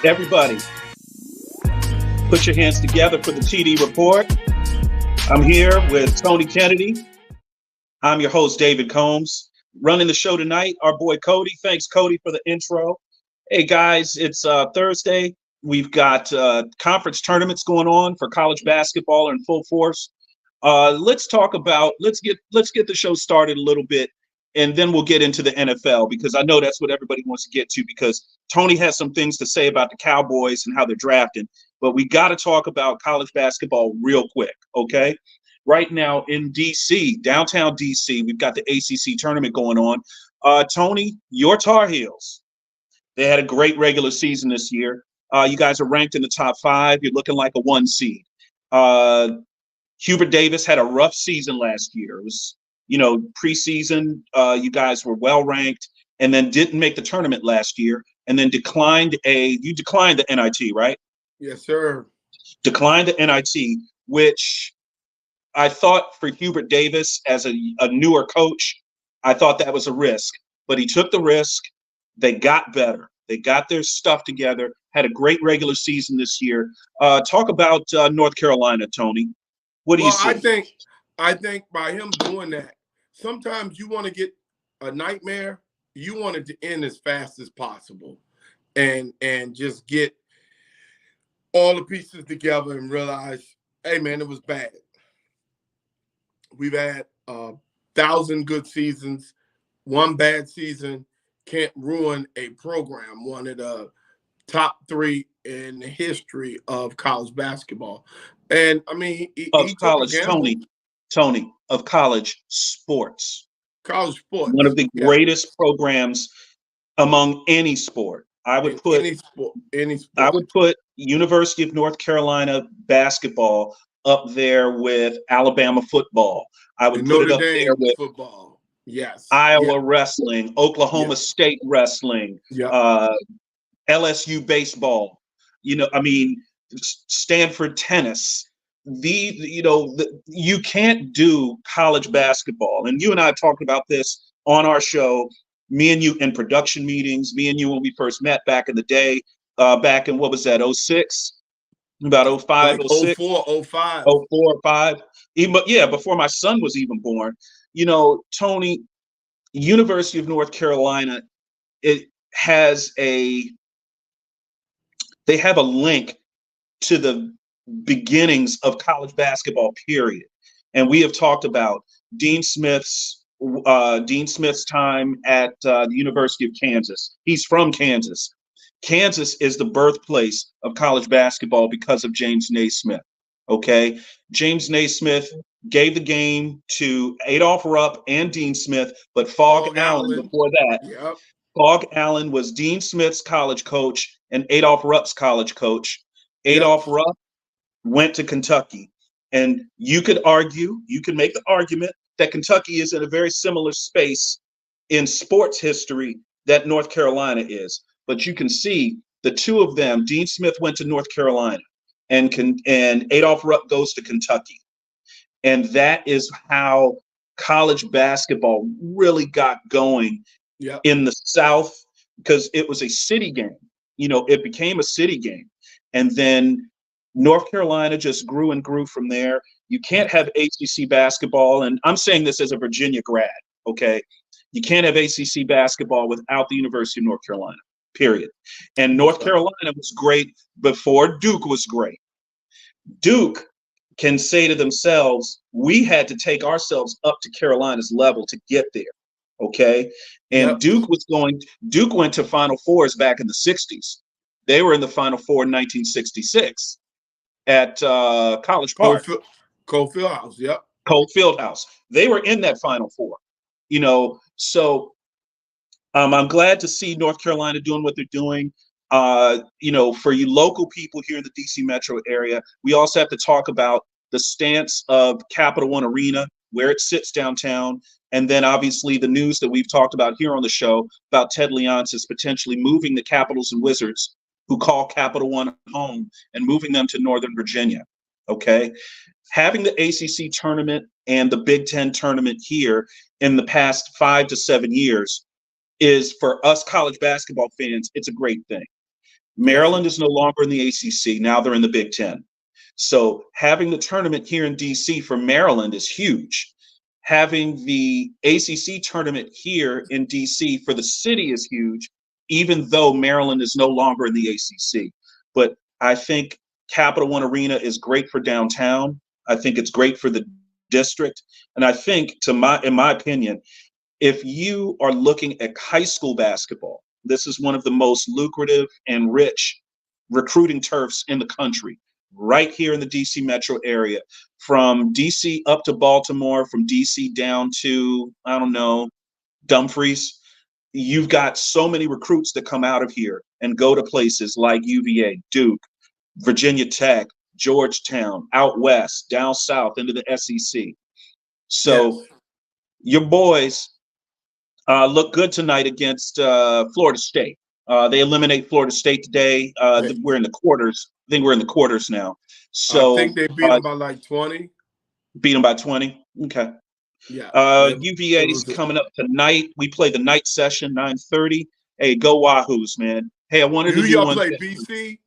Everybody, put your hands together for the TD Report. I'm here with Tony Kennedy. I'm your host, David Combs. Running the show tonight, our boy Cody. Thanks, Cody, for the intro. Hey, guys, it's Thursday. We've got conference tournaments going on for college basketball in full force. Let's get the show started a little bit, and then we'll get into the NFL, because I know that's what everybody wants to get to, because Tony has some things to say about the Cowboys and how they're drafting. But we got to talk about college basketball real quick, okay? Right now in D.C., downtown D.C., we've got the ACC tournament going on. Tony, your Tar Heels, they had a great regular season this year. You guys are ranked in the top 5. You're looking like a 1 seed. Hubert Davis had a rough season last year. It was, preseason, you guys were well ranked, and then didn't make the tournament last year, and then declined the NIT, right? Yes, sir. Declined the NIT, which I thought for Hubert Davis as a newer coach, I thought that was a risk, but he took the risk. They got better. They got their stuff together, had a great regular season this year. Talk about North Carolina, Tony. What do you see? I think by him doing that, sometimes you want to get a nightmare, you want it to end as fast as possible, and just get all the pieces together and realize, hey man, it was bad. We've had 1,000 good seasons. One bad season can't ruin a program. One of the top 3 in the history of college basketball. And I mean, he college, Tony, of college sports. College sports. One of the greatest programs among any sport. I would put University of North Carolina basketball up there with Alabama football. I would put it up there with football. Yes. Iowa wrestling, Oklahoma State wrestling, LSU baseball. Stanford tennis. You can't do college basketball. And you and I talked about this on our show, me and you in production meetings, me and you when we first met back in the day, back in, what was that, 06? About 05, like 06? 04, 05. 04, 05. Before my son was even born. Tony, University of North Carolina, they have a link to the beginnings of college basketball, period. And we have talked about Dean Smith's time at the University of Kansas. He's from Kansas. Kansas is the birthplace of college basketball because of James Naismith. Okay, James Naismith gave the game to Adolph Rupp and Dean Smith, but Phog Allen before that. Yep. Phog Allen was Dean Smith's college coach and Adolph Rupp's college coach. Adolph Rupp went to Kentucky, and you could make the argument that Kentucky is in a very similar space in sports history that North Carolina is. But you can see the two of them. Dean Smith went to North Carolina, and Adolph Rupp goes to Kentucky. And that is how college basketball really got going in the South, because it was a city game. It became a city game. And then North Carolina just grew and grew from there. You can't have ACC basketball, and I'm saying this as a Virginia grad, okay? You can't have ACC basketball without the University of North Carolina, period. And North Carolina was great before Duke was great. Duke can say to themselves, we had to take ourselves up to Carolina's level to get there, okay? And Duke went to Final Fours back in the 60s. They were in the Final Four in 1966 at College Park. Colt Fieldhouse, Colt Fieldhouse. They were in that Final Four, so I'm glad to see North Carolina doing what they're doing. For you local people here in the DC metro area, we also have to talk about the stance of Capital One Arena, where it sits downtown, and then obviously the news that we've talked about here on the show about Ted Leonsis potentially moving the Capitals and Wizards, who call Capital One home, and moving them to Northern Virginia. Okay, having the ACC tournament and the Big Ten tournament here in the past 5 to 7 years is, for us college basketball fans, it's a great thing. Maryland is no longer in the ACC. Now they're in the Big Ten. So having the tournament here in DC for Maryland is huge. Having the ACC tournament here in DC for the city is huge, even though Maryland is no longer in the ACC. But I think Capital One Arena is great for downtown. I think it's great for the district. And I think, in my opinion, if you are looking at high school basketball, this is one of the most lucrative and rich recruiting turfs in the country, right here in the DC metro area. From DC up to Baltimore, from DC down to, I don't know, Dumfries. You've got so many recruits that come out of here and go to places like UVA, Duke, Virginia Tech, Georgetown, out west, down south into the SEC. So Yes. your boys look good tonight against Florida State. They eliminate Florida State today. We're in the quarters. I think we're in the quarters now. So I think they beat them by like 20. Beat them by 20. Okay. Yeah. UVA is coming up tonight. We play the night session, 9:30. Hey, go Wahoos, man. Hey, I wanted to do y'all one play thing. BC?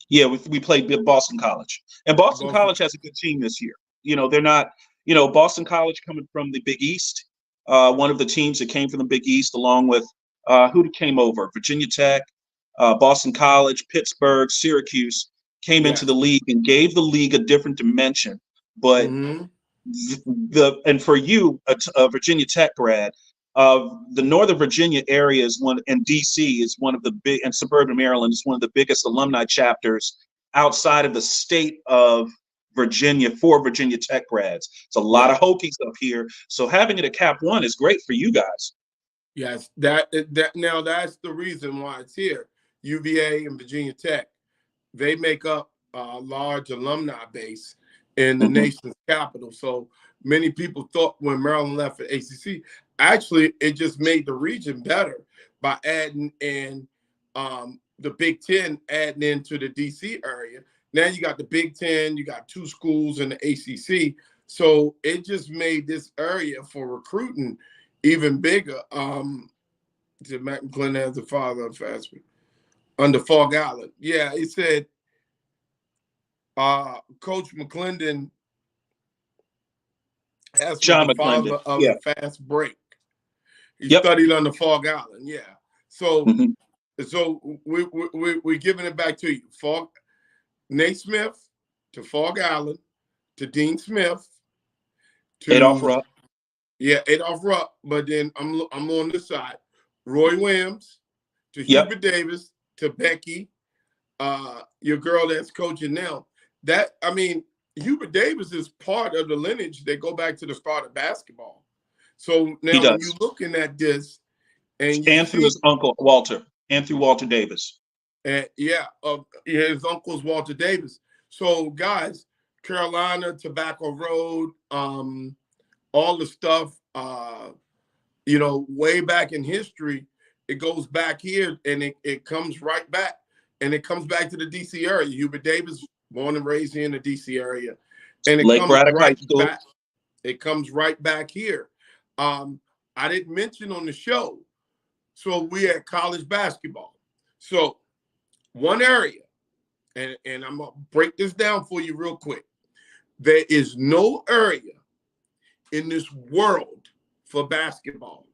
Yeah, we played Boston College. And Boston College has a good team this year. You know, they're not, Boston College coming from the Big East, one of the teams that came from the Big East, along with who came over? Virginia Tech, Boston College, Pittsburgh, Syracuse came into the league and gave the league a different dimension. But and for you, a Virginia Tech grad, the Northern Virginia area is one, and DC is one of the big, and suburban Maryland is one of the biggest alumni chapters outside of the state of Virginia for Virginia Tech grads. It's a lot of Hokies up here. So having it at Cap One is great for you guys. Yes, that now that's the reason why it's here. UVA and Virginia Tech, they make up a large alumni base in the nation's capital. So many people thought when Maryland left for ACC, actually it just made the region better by adding in the Big Ten, adding into the DC area. Now you got the Big Ten, you got 2 schools in the ACC. So it just made this area for recruiting even bigger. Matt McClendon as the father of Fastman under Fog Island. Yeah, he said Coach McClendon has John the McClendon. father of the fast break. He studied under Fog Island. Yeah. So so we're giving it back to you. Naismith to Fog Island to Dean Smith to Adolph Rupp. Yeah, Adolph Rupp. But then I'm on this side. Roy Williams to Hubert Davis to Becky, your girl that's coaching now. Hubert Davis is part of the lineage. They go back to the start of basketball. So now when you're looking at this, and through his uncle Walter, Davis. And his uncle's Walter Davis. So guys, Carolina, Tobacco Road, all the stuff, way back in history, it goes back here and it comes right back. And it comes back to the DC area. Hubert Davis, born and raised here in the DC area. And it Lake comes Braddock right High School. back. It comes right back here. I didn't mention on the show. So we had college basketball. So one area, and I'm going to break this down for you real quick. There is no area in this world for basketball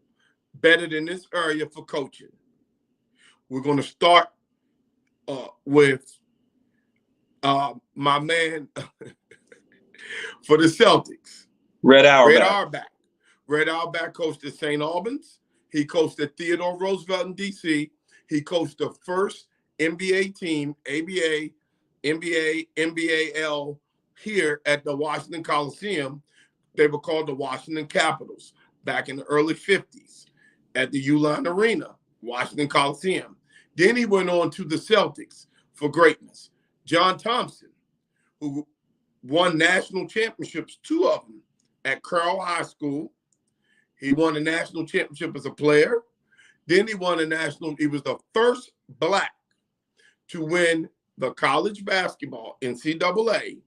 better than this area for coaching. We're going to start with my man for the Celtics. Red Auerbach. Red Auerbach coached at St. Albans. He coached at Theodore Roosevelt in D.C. He coached the first NBA team, ABA, NBA, NBAL here at the Washington Coliseum. They were called the Washington Capitals back in the early 50s at the Uline Arena, Washington Coliseum. Then he went on to the Celtics for greatness. John Thompson, who won national championships, 2 of them at Carroll High School. He won a national championship as a player. Then he won he was the first Black to win the college basketball NCAA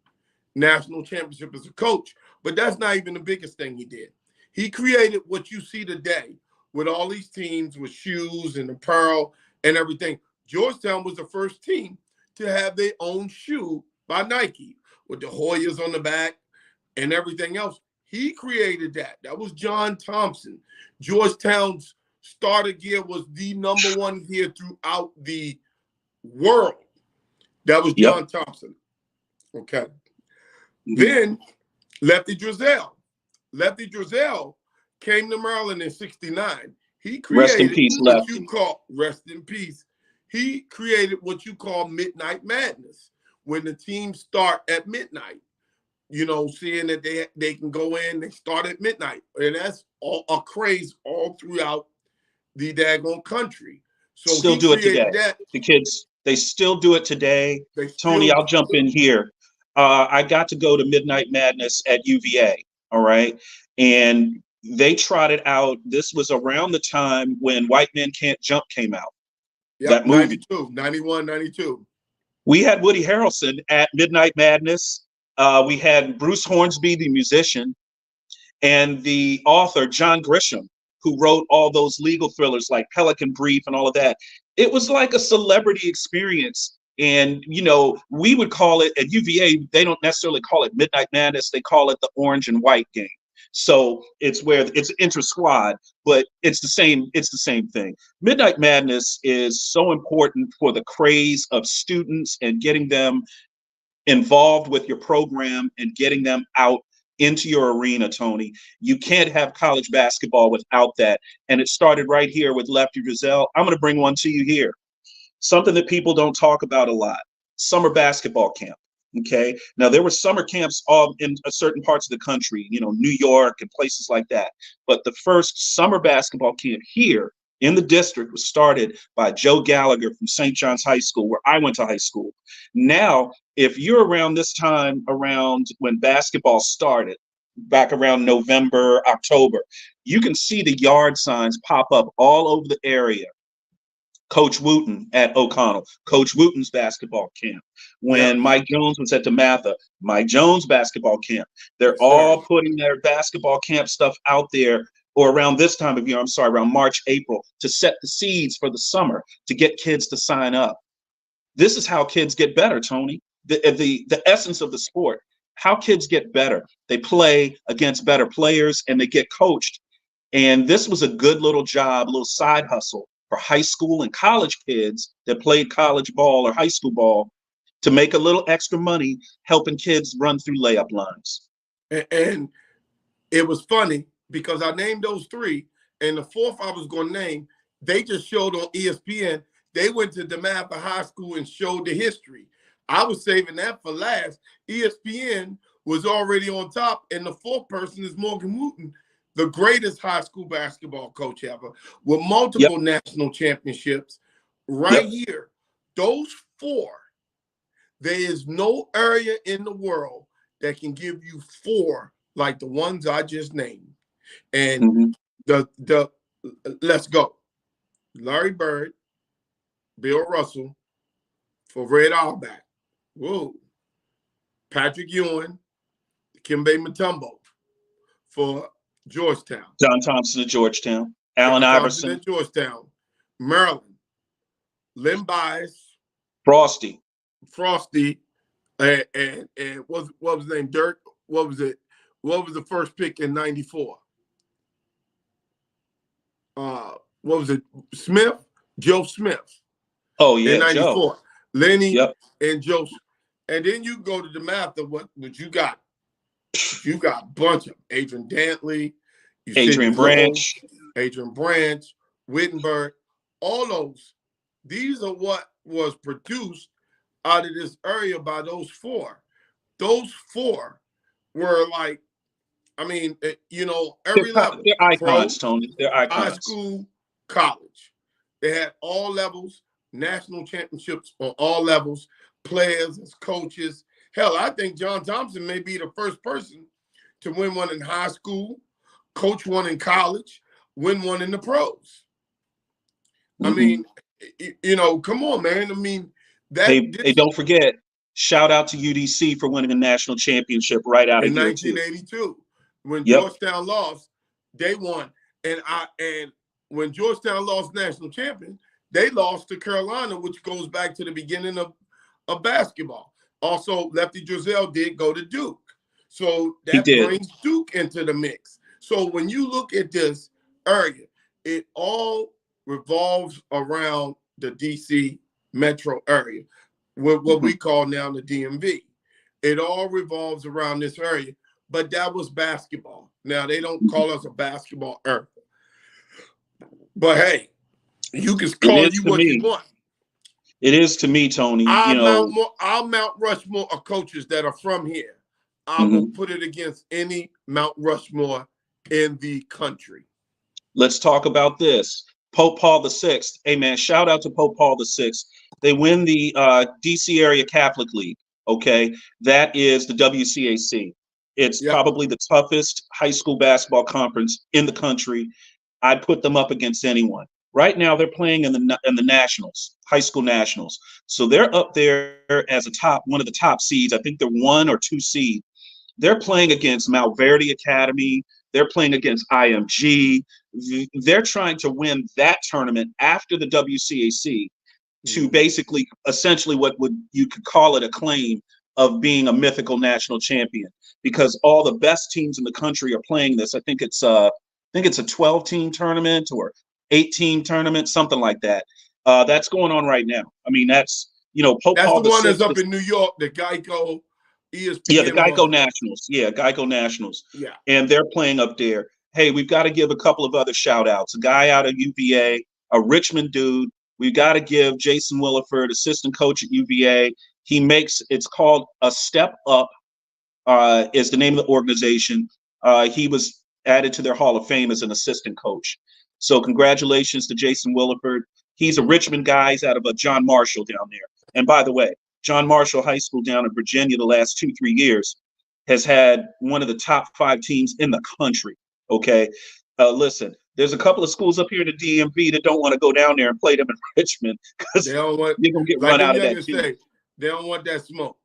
national championship as a coach. But that's not even the biggest thing he did. He created what you see today with all these teams with shoes and apparel and everything. Georgetown was the first team to have their own shoe by Nike with the Hoyas on the back and everything else. He created that. That was John Thompson. Georgetown's starter gear was the #1 gear throughout the world. That was John Thompson. Okay. Then Lefty Driesell. Lefty Driesell came to Maryland in '69. He created rest in peace, what Lefty. you call rest in peace. He created what you call Midnight Madness, when the teams start at midnight. You know, seeing that they can go in, they start at midnight, and that's a craze all throughout the daggone country. So still he do it created today. that. The kids, they still do it today. They Tony, still- I'll jump in here. I got to go to Midnight Madness at UVA, all right? And they trotted out, this was around the time when White Men Can't Jump came out. Yep, that movie. 92, 91, 92. We had Woody Harrelson at Midnight Madness. We had Bruce Hornsby, the musician, and the author, John Grisham, who wrote all those legal thrillers like Pelican Brief and all of that. It was like a celebrity experience. And, you know, we would call it at UVA, they don't necessarily call it Midnight Madness. They call it the orange and white game. So it's where it's inter-squad, but it's the same thing. Midnight Madness is so important for the craze of students and getting them involved with your program and getting them out into your arena, Tony. You can't have college basketball without that. And it started right here with Lefty Driesell. I'm going to bring one to you here. Something that people don't talk about a lot: summer basketball camp. Okay. Now, there were summer camps all in certain parts of the country, you know, New York and places like that. But the first summer basketball camp here in the district was started by Joe Gallagher from St. John's High School, where I went to high school. Now, if you're around this time, around when basketball started, back around November, October, you can see the yard signs pop up all over the area. Coach Wooten at O'Connell, Coach Wooten's basketball camp. When Mike Jones was at DeMatha, Mike Jones basketball camp. They're all putting their basketball camp stuff out there, or around this time of year, I'm sorry, around March, April, to set the seeds for the summer, to get kids to sign up. This is how kids get better, Tony. The essence of the sport, how kids get better. They play against better players and they get coached. And this was a good little job, a little side hustle for high school and college kids that played college ball or high school ball, to make a little extra money helping kids run through layup lines. And it was funny because I named those three, and the fourth I was going to name, they just showed on ESPN. They went to DeMatha High School and showed the history. I was saving that for last. ESPN was already on top, and the fourth person is Morgan Wooten, the greatest high school basketball coach ever, with multiple national championships. Right here, those four, there is no area in the world that can give you four like the ones I just named. And let's go. Larry Bird, Bill Russell for Red Auerbach. Whoa. Patrick Ewing, Dikembe Mutombo for Georgetown. John Thompson at Georgetown. Allen Iverson at Georgetown. Maryland. Len Bias. Frosty, and what was his name? Dirk. What was it? What was the first pick in '94? What was it? Smith, Joe Smith. Oh yeah, in '94. Joe. Lenny and Joe, and then you go to DeMatha. What you got? You got a bunch of Adrian Dantley, Adrian Branch, Wittenberg, all those. These are what was produced out of this area by those four. Those four were like, I mean, you know, every level. They're icons, Tony. They're icons. High school, college. They had all levels, national championships on all levels, players as coaches. Hell, I think John Thompson may be the first person to win one in high school, coach one in college, win one in the pros. I mean, you know, come on, man. I mean, they don't forget. Shout out to UDC for winning a national championship right out in of 1982 when Georgetown lost. They won, and when Georgetown lost national champion, they lost to Carolina, which goes back to the beginning of basketball. Also, Lefty Driesell did go to Duke. So He that did. brings Duke into the mix. So when you look at this area, it all revolves around the DC metro area, what we call now the DMV. It all revolves around this area, but that was basketball. Now, they don't call us a basketball area. But hey, you can call you what you want. It is to me, Tony. Our Mount Rushmore of coaches that are from here. I will put it against any Mount Rushmore in the country. Let's talk about this. Pope Paul VI. Hey, man, shout out to Pope Paul VI. They win the DC Area Catholic League, okay? That is the WCAC. It's probably the toughest high school basketball conference in the country. I'd put them up against anyone. Right now, they're playing in the nationals, high school nationals. So they're up there as one of the top seeds. I think they're 1 or 2 seed. They're playing against Mount Verdi Academy. They're playing against IMG. They're trying to win that tournament after the WCAC to basically, essentially, you could call it a claim of being a mythical national champion, because all the best teams in the country are playing this. I think it's a 12-team tournament or 8-team tournament, something like that. That's going on right now. I mean, that's Pope that's Paul the one VI that's up in New York, the Geico ESPN. Yeah, the Geico Nationals. Yeah, Geico Nationals. Yeah. And they're playing up there. Hey, we've got to give a couple of other shout outs. A guy out of UVA, a Richmond dude. We've got to give Jason Williford, assistant coach at UVA. It's called A Step Up, is the name of the organization. He was added to their Hall of Fame as an assistant coach. So congratulations to Jason Williford. He's a Richmond guy. He's out of John Marshall down there. And by the way, John Marshall High School down in Virginia the last 2-3 years has had one of the top 5 teams in the country. Okay. Listen, there's a couple of schools up here in the DMV that don't want to go down there and play them in Richmond because they're going to get run out of that team. They don't want that smoke.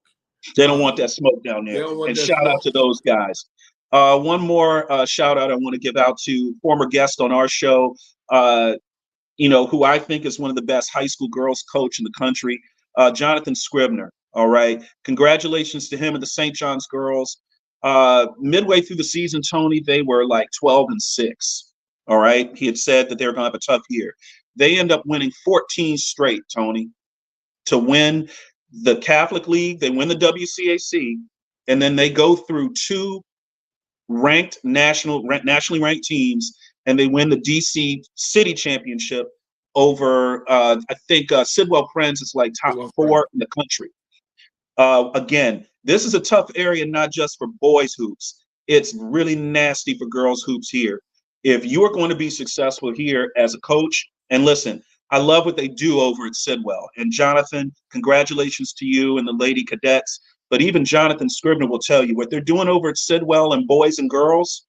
They don't want that smoke down there. And shout out to those guys. One more shout out I want to give out to former guest on our show, who I think is one of the best high school girls coach in the country, Jonathan Scribner. All right. Congratulations to him and the St. John's girls. Midway through the season, Tony, they were like 12-6. All right. He had said that they were going to have a tough year. They end up winning 14 straight, Tony, to win the Catholic League. They win the WCAC, and then they go through 2 nationally ranked teams, and they win the DC City Championship over, I think, Sidwell Friends is like top 4 in the country. Again, this is a tough area, not just for boys hoops. It's really nasty for girls hoops here. If you are going to be successful here as a coach, and listen, I love what they do over at Sidwell. And Jonathan, congratulations to you and the Lady Cadets. But even Jonathan Scribner will tell you what they're doing over at Sidwell and boys and girls,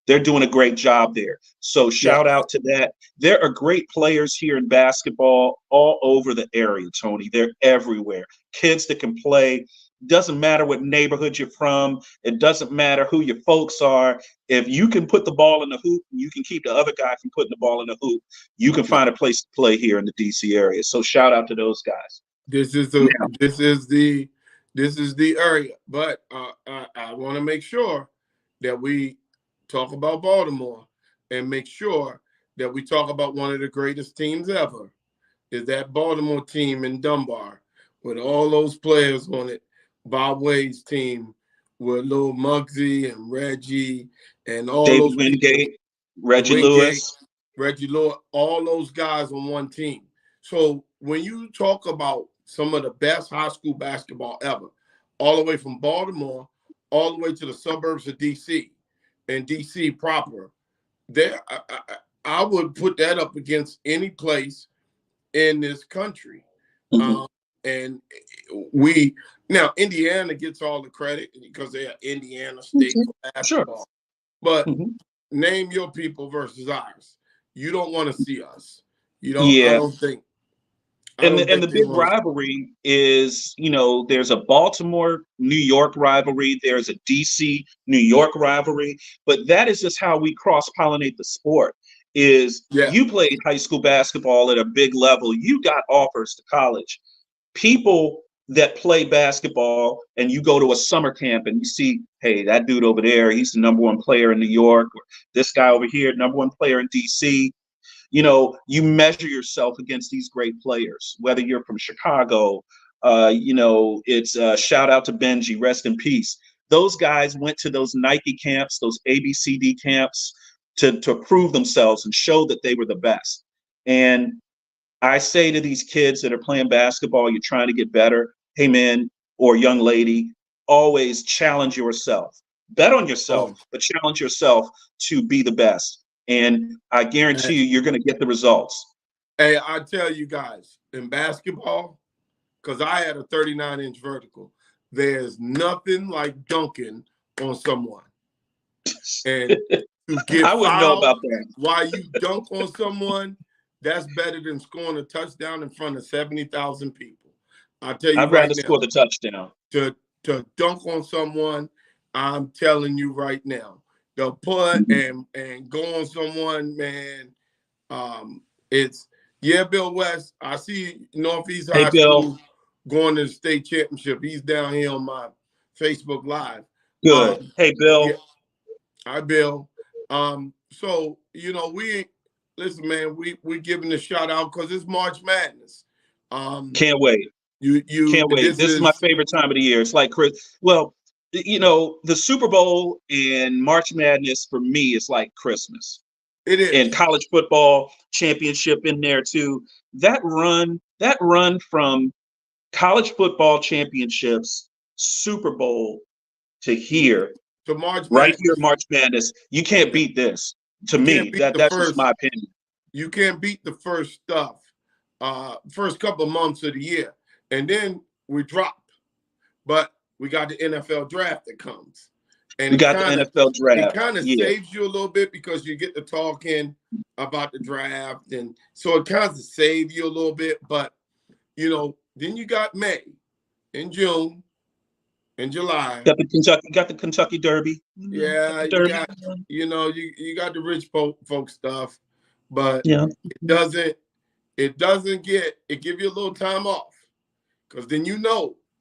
they're doing a great job there. So shout out to that. There are great players here in basketball all over the area, Tony. They're everywhere. Kids that can play. Doesn't matter what neighborhood you're from. It doesn't matter who your folks are. If you can put the ball in the hoop, you can keep the other guy from putting the ball in the hoop, you can find a place to play here in the DC area. So shout out to those guys. This is the area. But I want to make sure that we talk about Baltimore and make sure that we talk about one of the greatest teams ever, is that Baltimore team in Dunbar with all those players on it. Bob Wade's team with Lil Muggsy and Reggie and all David those Wingate, people, Reggie Lewis, all those guys on one team. So when you talk about some of the best high school basketball ever, all the way from Baltimore, all the way to the suburbs of DC and DC proper, there I would put that up against any place in this country. And now Indiana gets all the credit because they are Indiana State basketball. Sure. But name your people versus ours. You don't want to see us. You don't. Yeah. I don't think. And the big rivalry is, there's a Baltimore-New York rivalry. There's a DC-New York rivalry. But that is just how we cross-pollinate the sport. is Yeah. you played high school basketball at a big level. You got offers to college. People that play basketball and you go to a summer camp and you see, hey, that dude over there, he's the #1 player in New York, or this guy over here, #1 player in DC. You know, you measure yourself against these great players, whether you're from Chicago. You know, it's shout out to Benji, rest in peace. Those guys went to those Nike camps, those ABCD camps to prove themselves and show that they were the best. And I say to these kids that are playing basketball, you're trying to get better. Hey, man, or young lady, always challenge yourself. Bet on yourself, but challenge yourself to be the best. And I guarantee you're going to get the results. Hey, I tell you guys, in basketball, because I had a 39-inch vertical, there's nothing like dunking on someone. And to get I wouldn't know about that. While you dunk on someone, that's better than scoring a touchdown in front of 70,000 people. I'll tell you I'd rather score the touchdown. To dunk on someone, I'm telling you right now, the putt and go on someone, man. It's Bill West. I see Northeast High School going to the state championship. He's down here on my Facebook Live. Good. Hey, Bill. Yeah. Hi, Bill. So listen, man, we giving a shout out because it's March Madness. Can't wait. You can't wait. This is my favorite time of the year. It's like well, you know, the Super Bowl and March Madness for me is like Christmas. It is. And college football championship in there too. That run from college football championships, Super Bowl to here, to March Madness. Right here, March Madness. You can't beat this. To me, that's just my opinion. You can't beat the first stuff, first couple of months of the year. And then we drop. But we got the NFL draft that comes. And we got the NFL draft. It kind of saves you a little bit because you get to talking about the draft. And so it kind of saves you a little bit. But, then you got May and June and July. Got the Kentucky Derby. Yeah, Derby. you got the rich folk stuff. But yeah, it doesn't give you a little time off. Because then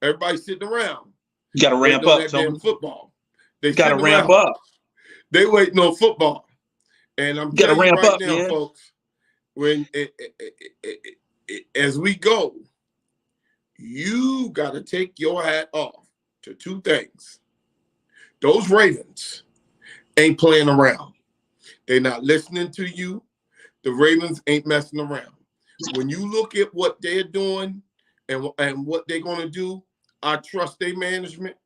everybody's sitting around. You got to ramp up. Damn football. They got to ramp up. They waiting on football. And I'm got to ramp right up, now, man. Folks, when as we go, you got to take your hat off to two things. Those Ravens ain't playing around. They're not listening to you. The Ravens ain't messing around. When you look at what they're doing and what they're going to do, I trust their management.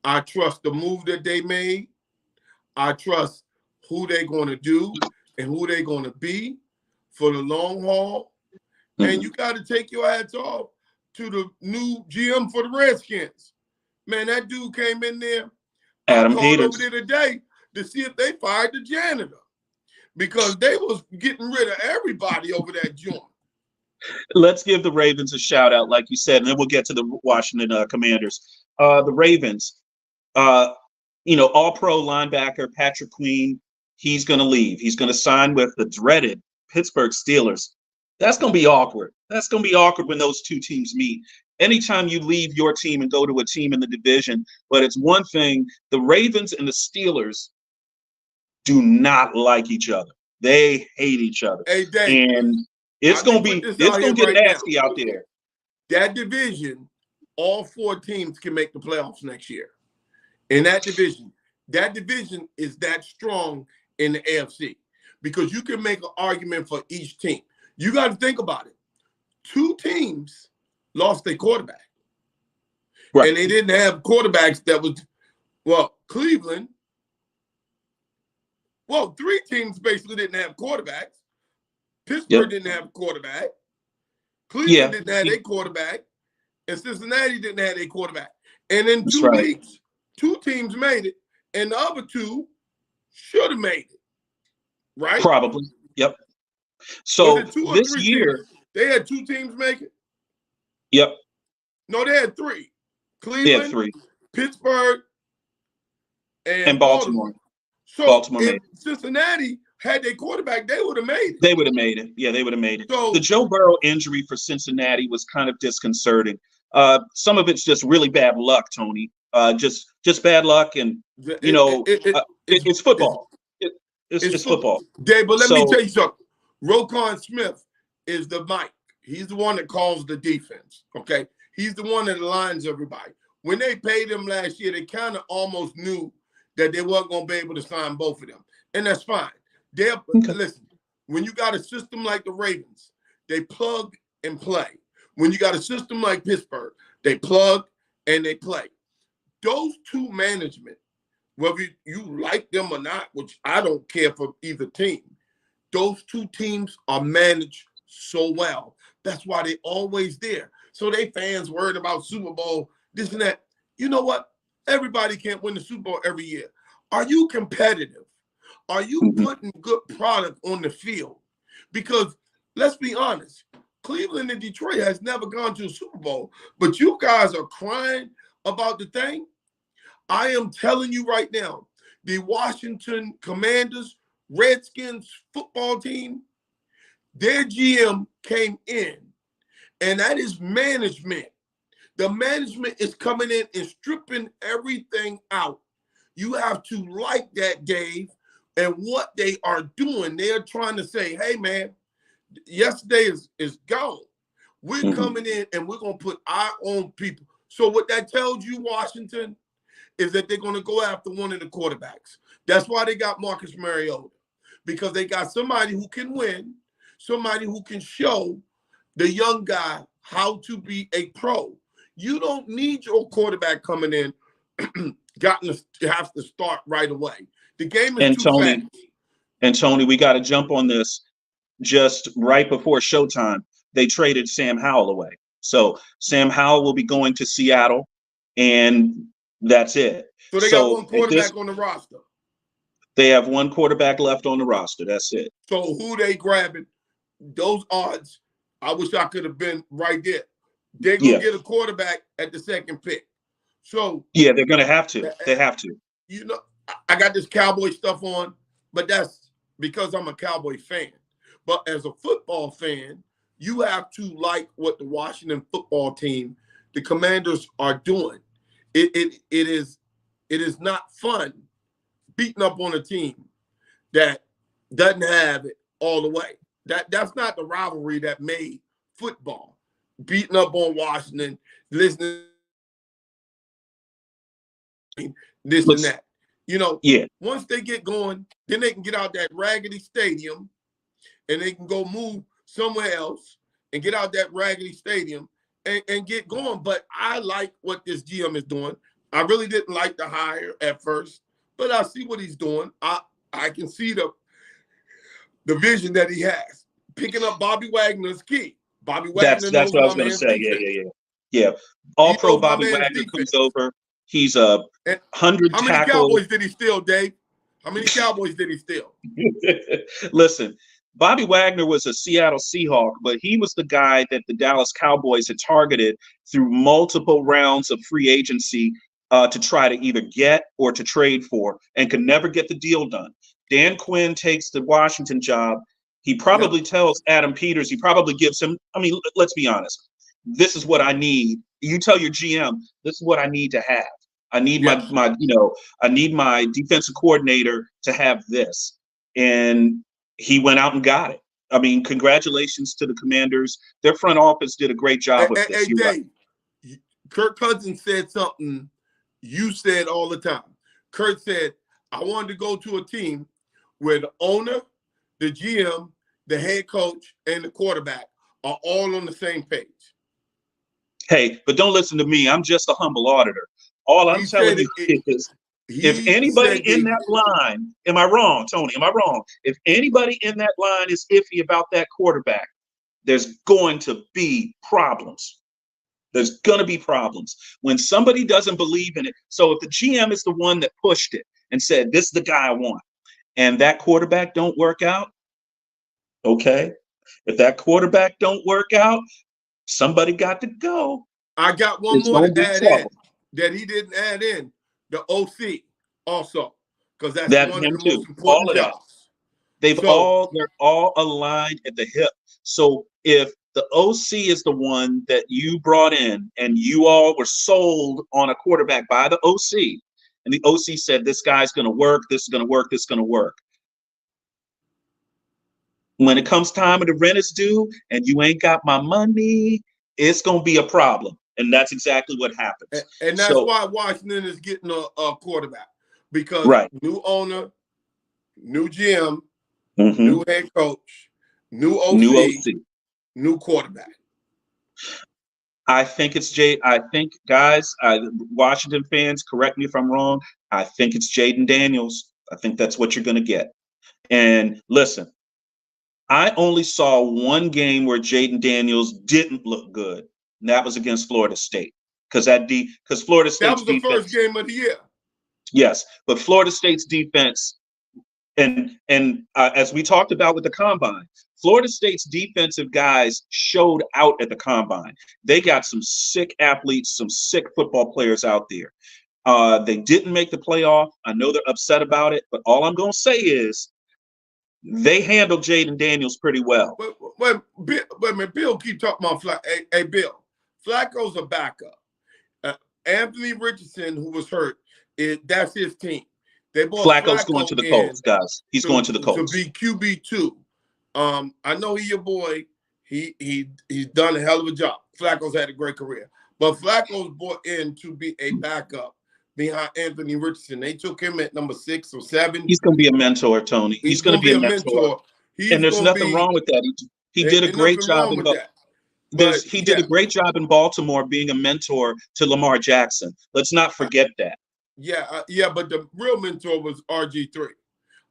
I trust the move that they made. I trust who they're going to do and who they're going to be for the long haul. Mm-hmm. And you got to take your hats off to the new GM for the Redskins. Man, that dude came in there. Adam I called Peters over there today to see if they fired the janitor because they was getting rid of everybody over that joint. Let's give the Ravens a shout out, like you said, and then we'll get to the Washington Commanders. The Ravens, all-pro linebacker Patrick Queen, he's going to leave. He's going to sign with the dreaded Pittsburgh Steelers. That's going to be awkward. That's going to be awkward when those two teams meet. Anytime you leave your team and go to a team in the division, but it's one thing, the Ravens and the Steelers do not like each other. They hate each other. Hey, Dave, and it's going to get nasty out there. That division, all four teams can make the playoffs next year. In that division is that strong in the AFC because you can make an argument for each team. You got to think about it. Two teams lost their quarterback. Right. And they didn't have quarterbacks that was, Cleveland. Well, three teams basically didn't have quarterbacks. Pittsburgh didn't have a quarterback. Cleveland didn't have a quarterback. And Cincinnati didn't have a quarterback. And in 2 weeks, two teams made it, and the other two should have made it. Right? Probably. Yep. So this year, they had two teams make it? Yep. No, they had three. Cleveland, they had three. Pittsburgh, and Baltimore. So Baltimore Cincinnati had their quarterback, they would have made it. They would have made it. Yeah, they would have made it. So The Joe Burrow injury for Cincinnati was kind of disconcerting. Some of it's just really bad luck, Tony. Just bad luck, and it's football. It's football. Dave, but let me tell you something. Roquan Smith is the Mike. He's the one that calls the defense. Okay, he's the one that aligns everybody. When they paid him last year, they kind of almost knew that they weren't going to be able to sign both of them, and that's fine. Listen, when you got a system like the Ravens, they plug and play. When you got a system like Pittsburgh, they plug and they play. Those two management, whether you like them or not, which I don't care for either team, those two teams are managed so well. That's why they're always there. So they fans worried about Super Bowl, this and that. You know what? Everybody can't win the Super Bowl every year. Are you competitive? Are you putting good product on the field? Because let's be honest, Cleveland and Detroit has never gone to a Super Bowl, but you guys are crying about the thing. I am telling you right now, the Washington Commanders, Redskins football team, their GM came in, and that is management. The management is coming in and stripping everything out. You have to like that, Dave, and what they are doing. They are trying to say, hey, man, yesterday is gone. We're coming in and we're going to put our own people. So what that tells you, Washington, is that they're going to go after one of the quarterbacks. That's why they got Marcus Mariota, because they got somebody who can win, somebody who can show the young guy how to be a pro. You don't need your quarterback coming in have to start right away. The game is too fast. And Tony, we got to jump on this just right before showtime. They traded Sam Howell away. So Sam Howell will be going to Seattle, and that's it. So they got one quarterback on the roster. They have one quarterback left on the roster. That's it. So who they grabbing? Those odds, I wish I could have been right there. They're going to get a quarterback at the second pick. So yeah, they're going to have to. They have to. You know, I got this Cowboy stuff on, but that's because I'm a Cowboy fan. But as a football fan, you have to like what the Washington football team, the Commanders, are doing. It is not fun beating up on a team that doesn't have it all the way. That's not the rivalry that made football. Beating up on Washington, listening, this and that. You know, once they get going, then they can get out that raggedy stadium and they can go move somewhere else and get out that raggedy stadium and get going. But I like what this GM is doing. I really didn't like the hire at first, but I see what he's doing. I can see the vision that he has. Picking up Bobby Wagner is key. Bobby Wagner. That's what I was going to say. Yeah. All pro Bobby Wagner comes over. He's 100 tackles. How many Cowboys did he steal, Dave? How many Cowboys did he steal? Listen, Bobby Wagner was a Seattle Seahawk, but he was the guy that the Dallas Cowboys had targeted through multiple rounds of free agency to try to either get or to trade for, and could never get the deal done. Dan Quinn takes the Washington job. He probably tells Adam Peters, he probably gives him, I mean, let's be honest. This is what I need. You tell your GM, this is what I need to have. I need I need my defensive coordinator to have this. And he went out and got it. I mean, congratulations to the Commanders. Their front office did a great job with this. Hey, Dave, Kirk Cousins said something you said all the time. Kirk said, I wanted to go to a team where the owner, the GM, the head coach, and the quarterback are all on the same page. Hey, but don't listen to me. I'm just a humble auditor. All I'm telling you is, if anybody in that line, am I wrong, Tony? Am I wrong? If anybody in that line is iffy about that quarterback, there's going to be problems. There's going to be problems when somebody doesn't believe in it. So if the GM is the one that pushed it and said, this is the guy I want, and that quarterback don't work out, okay. If that quarterback don't work out, somebody got to go. I got one more to add in that he didn't add in, the OC also, because that's one of the most important jobs. They're all aligned at the hip. So if the OC is the one that you brought in and you all were sold on a quarterback by the OC, and the OC said, this guy's going to work, this is going to work, this is going to work. When it comes time of the rent is due and you ain't got my money, it's going to be a problem. And that's exactly what happens. And that's why Washington is getting a quarterback. Because new owner, new GM, new head coach, new OC, new quarterback. I think it's guys, Washington fans, correct me if I'm wrong. I think it's Jayden Daniels. I think that's what you're going to get. And listen, I only saw one game where Jayden Daniels didn't look good, and that was against Florida State. Because Florida State's that was the defense, first game of the year. Yes, but Florida State's defense, and as we talked about with the combine, Florida State's defensive guys showed out at the combine. They got some sick athletes, some sick football players out there. They didn't make the playoff. I know they're upset about it, but all I'm going to say is they handled Jayden Daniels pretty well. But Bill keep talking about Flacco. Hey, Bill, Flacco's a backup. Anthony Richardson, who was hurt, that's his team. They bought Flacco's going to the Colts, guys. He's going to the Colts to be QB2. I know he's your boy. He's done a hell of a job. Flacco's had a great career, but Flacco's brought in to be a backup behind Anthony Richardson. They took him at number 6 or 7. He's going to be a mentor, Tony. He's going to be a mentor. And there's nothing wrong with that. He did a great job in He did a great job in Baltimore being a mentor to Lamar Jackson. Let's not forget that. Yeah, but the real mentor was RG3.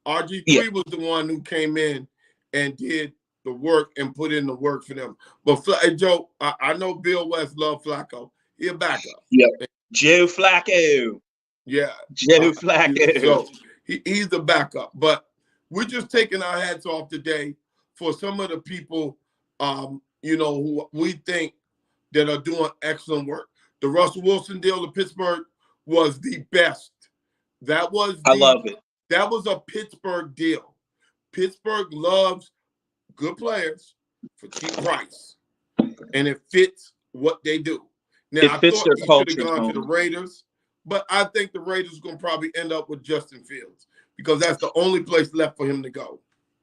RG3 was the one who came in and did the work and put in the work for them. But Joe, I know Bill West loved Flacco. He'll back up. Yeah, Joe Flacco. Yeah, Joe Flacco. So he's the backup. But we're just taking our hats off today for some of the people, who we think that are doing excellent work. The Russell Wilson deal to Pittsburgh was the best. I love it. That was a Pittsburgh deal. Pittsburgh loves good players for cheap price, and it fits what they do. Now, it fits their culture. Should have gone to the Raiders, but I think the Raiders are going to probably end up with Justin Fields because that's the only place left for him to go.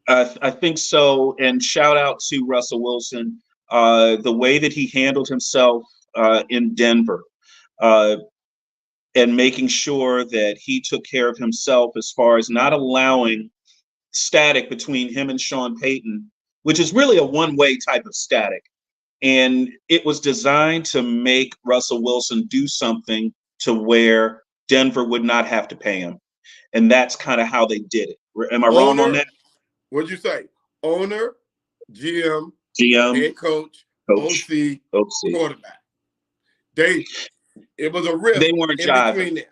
I think so. And shout out to Russell Wilson, the way that he handled himself in Denver. And making sure that he took care of himself as far as not allowing static between him and Sean Payton, which is really a one-way type of static. And it was designed to make Russell Wilson do something to where Denver would not have to pay him. And that's kind of how they did it. Am I wrong on that? What'd you say? Owner, GM, head coach, OC, quarterback. It was a rift. They weren't jiving.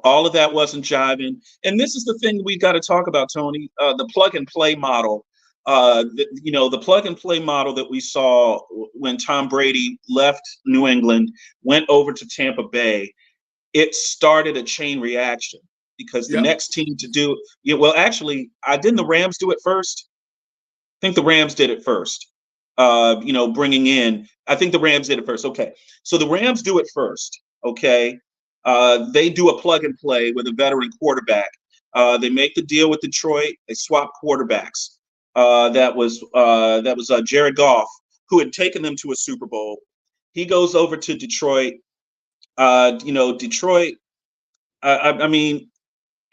All of that wasn't jiving. And this is the thing we got to talk about, Tony, the plug and play model. The plug and play model that we saw when Tom Brady left New England, went over to Tampa Bay, it started a chain reaction because the next team to do it. Well, actually, didn't the Rams do it first? I think the Rams did it first. Bringing in, I think the Rams did it first. Okay. So the Rams do it first. Okay. They do a plug and play with a veteran quarterback. They make the deal with Detroit. They swap quarterbacks. That was Jared Goff, who had taken them to a Super Bowl. He goes over to Detroit. Detroit, I mean,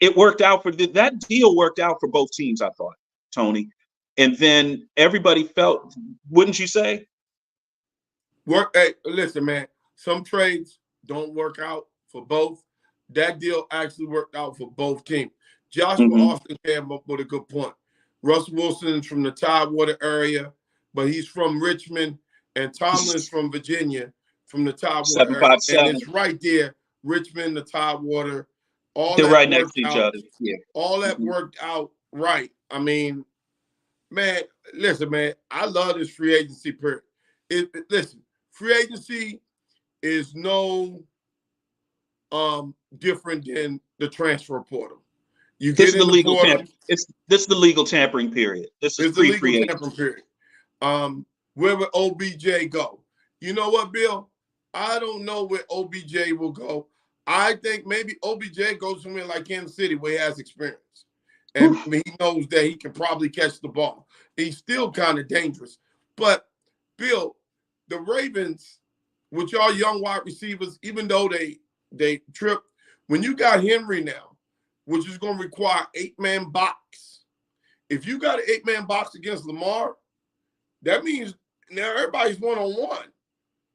it worked out that deal worked out for both teams, I thought, Tony. And then everybody felt, wouldn't you say? Hey, listen, man, some trades don't work out for both. That deal actually worked out for both teams. Joshua Austin came up with a good point. Russ Wilson's from the Tidewater area, but he's from Richmond, and Tomlin's from Virginia, from the Tidewater area. And it's right there, Richmond, the Tidewater. They're right next to each other. Yeah. All that worked out right. I mean, man, listen, man, I love this free agency period. Listen, free agency is no different than the transfer portal. You This get is the in the legal portal. this is the legal tampering period. This is It's the legal pre-free tampering period. Where would OBJ go? You know what, Bill? I don't know where OBJ will go. I think maybe OBJ goes somewhere like Kansas City where he has experience. And he knows that he can probably catch the ball. He's still kind of dangerous. But, Bill, the Ravens, with y'all young wide receivers, even though they trip, when you got Henry now, which is going to require 8-man box, if you got an 8-man box against Lamar, that means now everybody's one-on-one.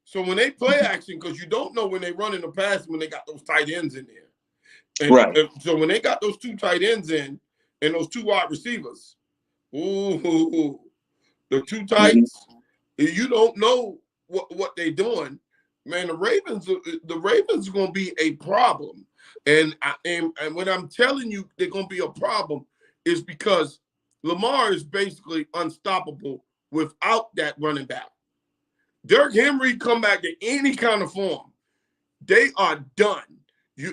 So when they play action, because you don't know when they run in the pass when they got those tight ends in there. And so when they got those 2 tight ends in and those 2 wide receivers, ooh, the 2 tights, you don't know what they're doing. Man, the Ravens are going to be a problem. And when I'm telling you they're going to be a problem is because Lamar is basically unstoppable without that running back. Derrick Henry come back in any kind of form, they are done.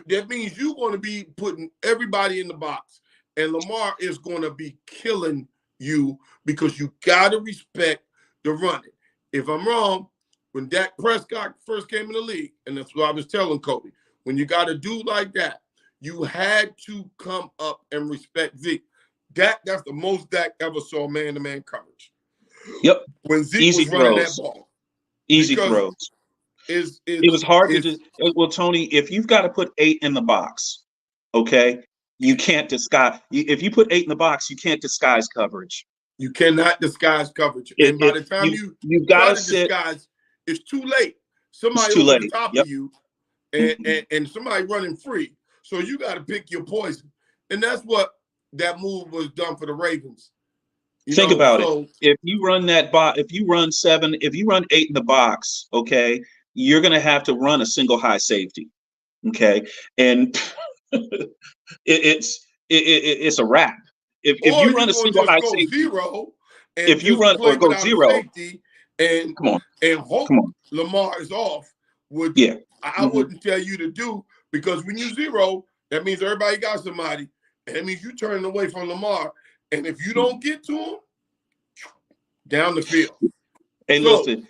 That means you're going to be putting everybody in the box, and Lamar is going to be killing you because you got to respect the running. If I'm wrong, when Dak Prescott first came in the league, and that's what I was telling Cody, when you got a dude like that, you had to come up and respect Zeke. That's the most Dak ever saw man-to-man coverage. Yep. When Zeke Easy was running throws. that ball. Easy throws. It was hard to do. Well, Tony, if you've got to put 8 in the box, okay, you can't disguise. If you put 8 in the box, you can't disguise coverage. You cannot disguise coverage. And by the time you've got to disguise, it's too late. Somebody over the top of you and somebody running free. So you got to pick your poison. And that's what that move was done for the Ravens. Think about it. If you run if you run 8 in the box, okay, you're going to have to run a single high safety, okay, and it's a wrap. If you run a single high safety, zero, and if you run or go zero, safety and hope Lamar is off, which I wouldn't tell you to do, because when you zero, that means everybody got somebody, and that means you turning away from Lamar. And if you don't get to him, down the field. Hey, listen,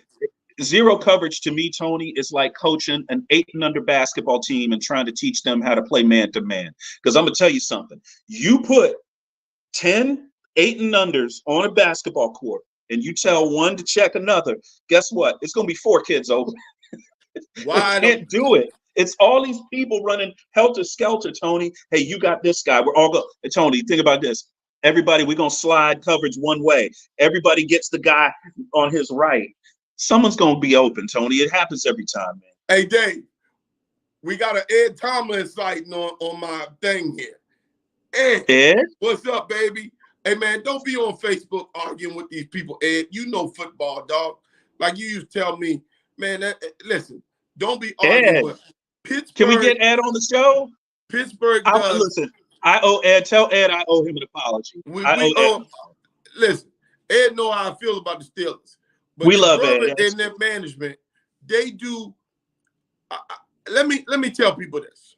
zero coverage to me, Tony, is like coaching an 8 and under basketball team and trying to teach them how to play man-to-man. Because I'm going to tell you something. You put 10 8 and unders on a basketball court and you tell one to check another, guess what? It's going to be 4 kids over. Why can't do it? It's all these people running helter-skelter, Tony. Hey, you got this guy. We're all going. Hey, Tony, think about this. Everybody, we're going to slide coverage one way. Everybody gets the guy on his right. Someone's going to be open, Tony. It happens every time, man. Hey, Dave, we got an Ed Tomlin sighting on my thing here. Ed, what's up, baby? Hey, man, don't be on Facebook arguing with these people, Ed. You know football, dog. Like you used to tell me, man, listen, don't be arguing with Pittsburgh. Can we get Ed on the show? Pittsburgh does. Listen. I owe Ed. Tell Ed I owe him an apology. Listen, Ed know how I feel about the Steelers. But we love Ed. And their management, they do. Let me tell people this.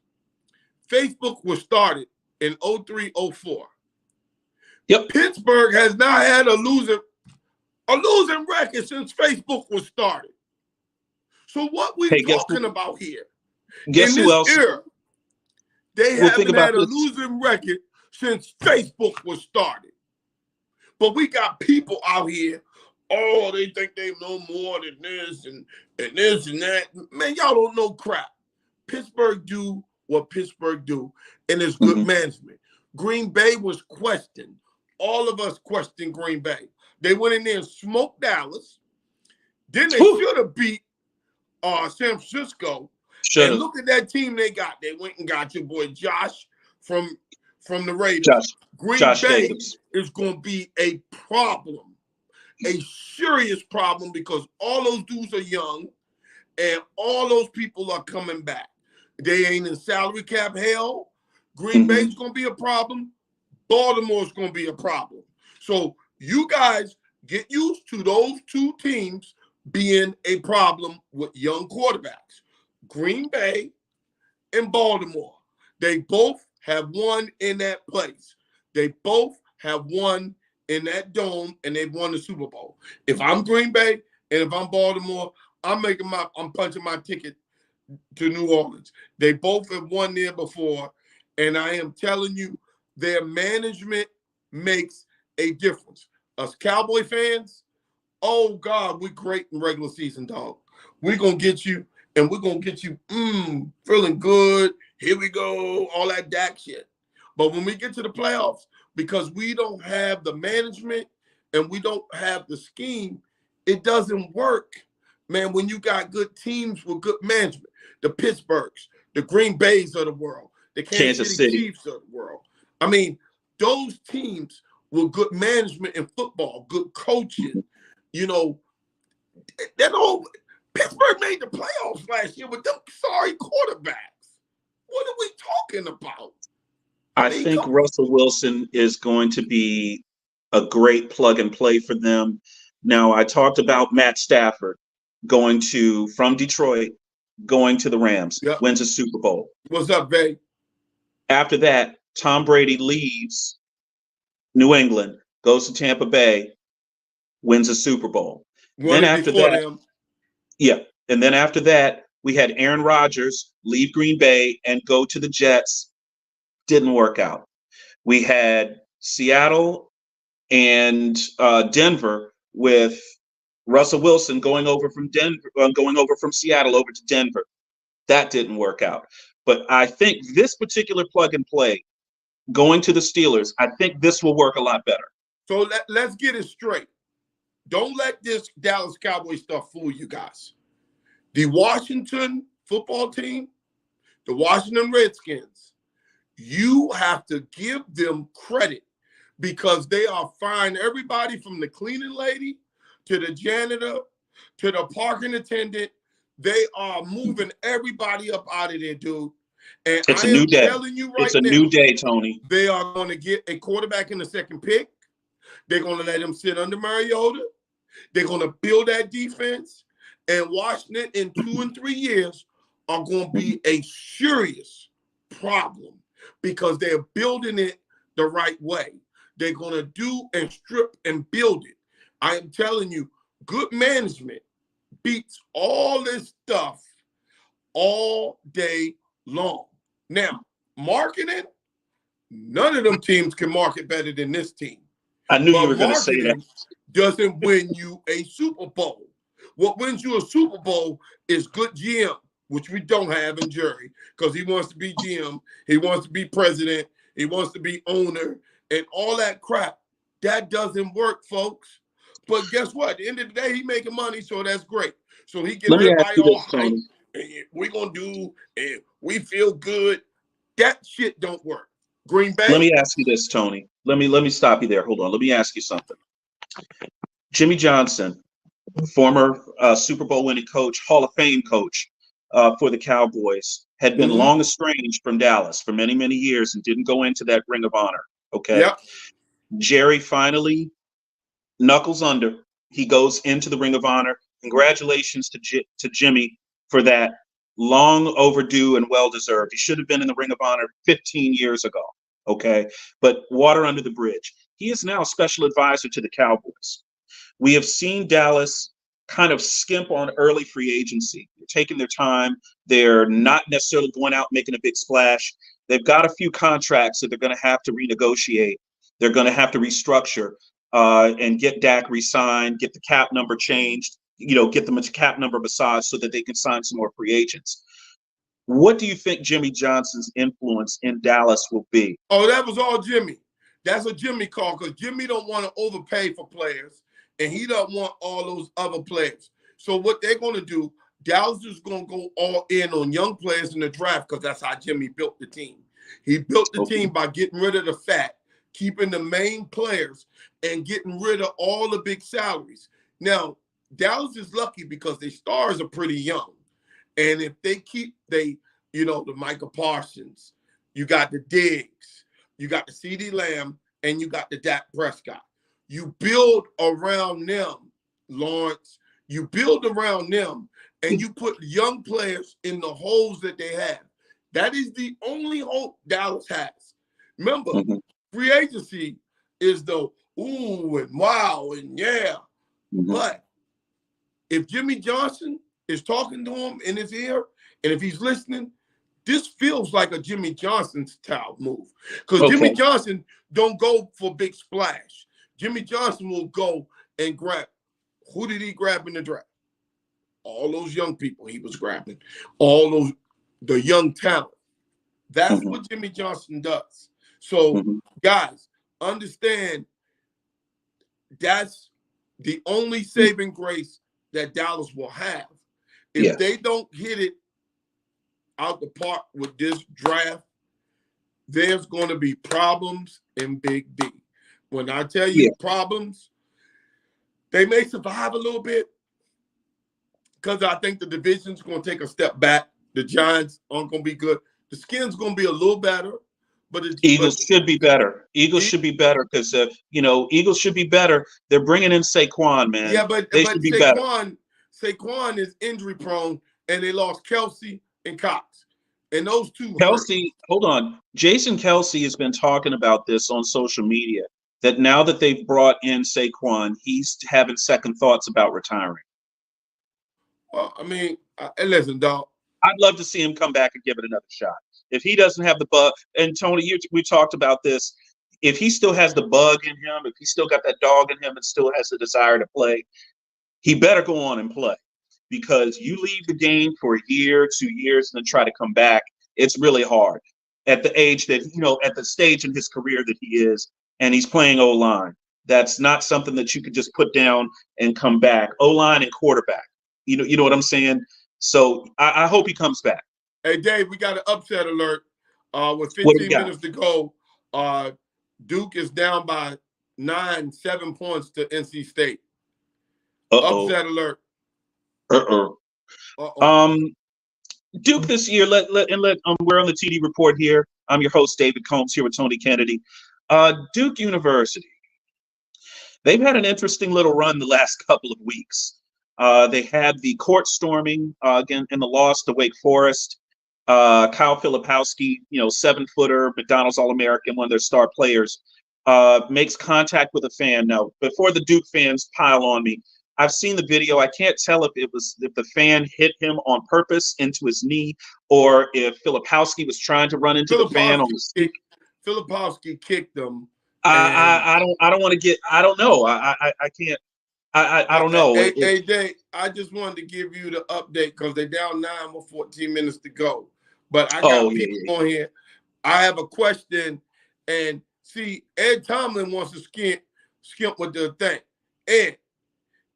Facebook was started in 03, 04. Yep. Pittsburgh has not had a losing record since Facebook was started. So what we talking about here? Guess who else? Era, they haven't had a losing record since Facebook was started. But we got people out here, they think they know more than this and this and that. Man, y'all don't know crap. Pittsburgh do what Pittsburgh do, and it's good management. Green Bay was questioned. All of us questioned Green Bay. They went in there and smoked Dallas. Then they should have beat San Francisco. And look at that team they got. They went and got your boy Josh from the Raiders. Green Bay is going to be a problem, a serious problem, because all those dudes are young and all those people are coming back. They ain't in salary cap hell. Green Bay's going to be a problem. Baltimore's going to be a problem. So you guys get used to those 2 teams being a problem with young quarterbacks. Green Bay and Baltimore, they both have won in that place. They both have won in that dome, and they've won the Super Bowl. If I'm Green Bay and if I'm Baltimore, I'm punching my ticket to New Orleans. They both have won there before, and I am telling you, their management makes a difference. Us Cowboy fans, oh God, we're great in regular season, dog. We're gonna get you, and we're gonna get you feeling good. Here we go, all that Dak shit. But when we get to the playoffs, because we don't have the management and we don't have the scheme, it doesn't work. Man, when you got good teams with good management, the Pittsburghs, the Green Bays of the world, the Kansas City Chiefs of the world. I mean, those teams with good management in football, good coaching, you know, that old Pittsburgh made the playoffs last year with them sorry quarterbacks. What are we talking about? I think Russell Wilson is going to be a great plug and play for them. Now, I talked about Matt Stafford from Detroit, going to the Rams, wins a Super Bowl. What's up, babe? After that, Tom Brady leaves New England, goes to Tampa Bay, wins a Super Bowl. Then after that, and then after that, we had Aaron Rodgers leave Green Bay and go to the Jets. Didn't work out. We had Seattle and Denver with Russell Wilson going over from Seattle over to Denver. That didn't work out. But I think this particular plug and play, going to the Steelers, I think this will work a lot better. So let's get it straight. Don't let this Dallas Cowboys stuff fool you guys. The Washington football team, the Washington Redskins, you have to give them credit because they are firing everybody from the cleaning lady to the janitor to the parking attendant. They are moving everybody up out of there, dude. And it's a new day. Telling you right it's a now, new day, Tony. They are going to get a quarterback in the second pick. They're going to let him sit under Mariota. They're going to build that defense. And Washington in 2 and 3 years are going to be a serious problem because they're building it the right way. They're going to do and strip and build it. I am telling you, good management beats all this stuff all day long. Now, marketing, none of them teams can market better than this team. I knew you were going to say that. Doesn't win you a Super Bowl. What wins you a Super Bowl is good GM, which we don't have in Jerry because he wants to be GM, he wants to be president, he wants to be owner, and all that crap. That doesn't work, folks. But guess what? At the end of the day, he making money, so that's great. So he gets everybody all hype. We're going to do, and we feel good. That shit don't work. Green Bay. Let me ask you this, Tony. Let me stop you there. Hold on. Let me ask you something. Jimmy Johnson, former Super Bowl winning coach, Hall of Fame coach for the Cowboys, had been long estranged from Dallas for many, many years and didn't go into that Ring of Honor. Okay. Yep. Jerry finally knuckles under. He goes into the Ring of Honor. Congratulations to Jimmy for that. Long overdue and well-deserved. He should have been in the Ring of Honor 15 years ago. Okay. But water under the bridge. He is now a special advisor to the Cowboys. We have seen Dallas kind of skimp on early free agency. They're taking their time. They're not necessarily going out making a big splash. They've got a few contracts that they're going to have to renegotiate. They're going to have to restructure and get Dak re-signed, get the cap number changed, get them a cap number massage so that they can sign some more free agents. What do you think Jimmy Johnson's influence in Dallas will be? Oh, that was all Jimmy. That's a Jimmy call because Jimmy don't want to overpay for players, and he don't want all those other players. So what they're going to do, Dallas is going to go all in on young players in the draft because that's how Jimmy built the team. He built the team by getting rid of the fat, keeping the main players, and getting rid of all the big salaries. Now, Dallas is lucky because their stars are pretty young. And if they keep the Micah Parsons, you got the Diggs, you got the CeeDee Lamb, and you got the Dak Prescott. You build around them, Lawrence. You build around them, and you put young players in the holes that they have. That is the only hope Dallas has. Remember, Mhm. free agency is the ooh and wow and yeah. Mhm. But if Jimmy Johnson is talking to him in his ear, and if he's listening, this feels like a Jimmy Johnson style move. Because Jimmy Okay. Johnson don't go for big splash. Jimmy Johnson will go and grab. Who did he grab in the draft? All those young people he was grabbing. All those, the young talent. That's Mhm. what Jimmy Johnson does. So, Mhm. guys, understand that's the only saving grace that Dallas will have. If Yes. they don't hit it out the park with this draft, there's going to be problems in Big D. When I tell Yeah. you problems, they may survive a little bit because I think the division's going to take a step back. The Giants aren't going to be good. The Skins going to be a little better, but Eagles should be better. Eagles should be better because Eagles should be better. They're bringing in Saquon, man. yeah, but They should be better. Saquon is injury prone, and they lost Kelsey and Cox, and those two hurt. Kelsey, hold on. Jason Kelsey has been talking about this on social media that now that they've brought in Saquon, he's having second thoughts about retiring. Well, I mean, listen, dog. I'd love to see him come back and give it another shot. If he doesn't have the bug, and Tony, we talked about this. If he still has the bug in him, if he still got that dog in him and still has the desire to play, he better go on and play. Because you leave the game for a year, 2 years, and then try to come back, it's really hard. At the age that, at the stage in his career that he is, and he's playing O-line. That's not something that you could just put down and come back. O-line and quarterback. You know what I'm saying? So I hope he comes back. Hey, Dave, we got an upset alert. With 15 minutes to go, Duke is down by 7 points to NC State. Uh-oh. Upset alert. Uh-oh. Duke this year. We're on the TD Report here. I'm your host, David Combs, here with Tony Kennedy. Duke University. They've had an interesting little run the last couple of weeks. They had the court storming again in the loss to Wake Forest. Kyle Filipowski, 7-footer, McDonald's All-American, one of their star players, makes contact with a fan. Now, before the Duke fans pile on me, I've seen the video. I can't tell if the fan hit him on purpose into his knee or if Filipowski was trying to run into the fan on the stick. Filipowski kicked him. I don't want to get. I don't know. I can't. I don't know. Hey, Dave, I just wanted to give you the update because they're down 9 with 14 minutes to go. But I got people on here. I have a question. And see, Ed Tomlin wants to skimp with the thing. Ed,